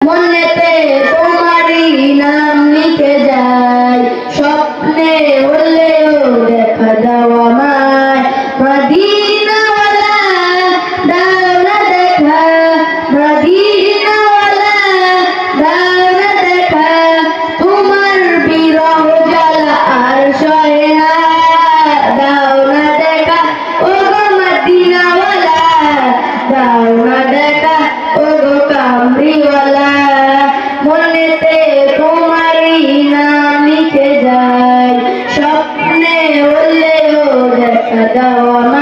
মনেতে তোমারই নাম লিখে যায়, স্বপ্নে হলেও দেখা দাও আমায়। মদিনাওয়ালা দাও না দেখা, মদিনাওয়ালা দাও না দেখা, তোমার বিরহ জ্বালা আর সহে না। দাও না দেখা ও গো মদিনাওয়ালা, দাও না দেখা ও গো কামরিওয়ালা। মনেতে তোমারই নাম লিখে যায়, স্বপ্নে হলেও দেখা দাও আমায়।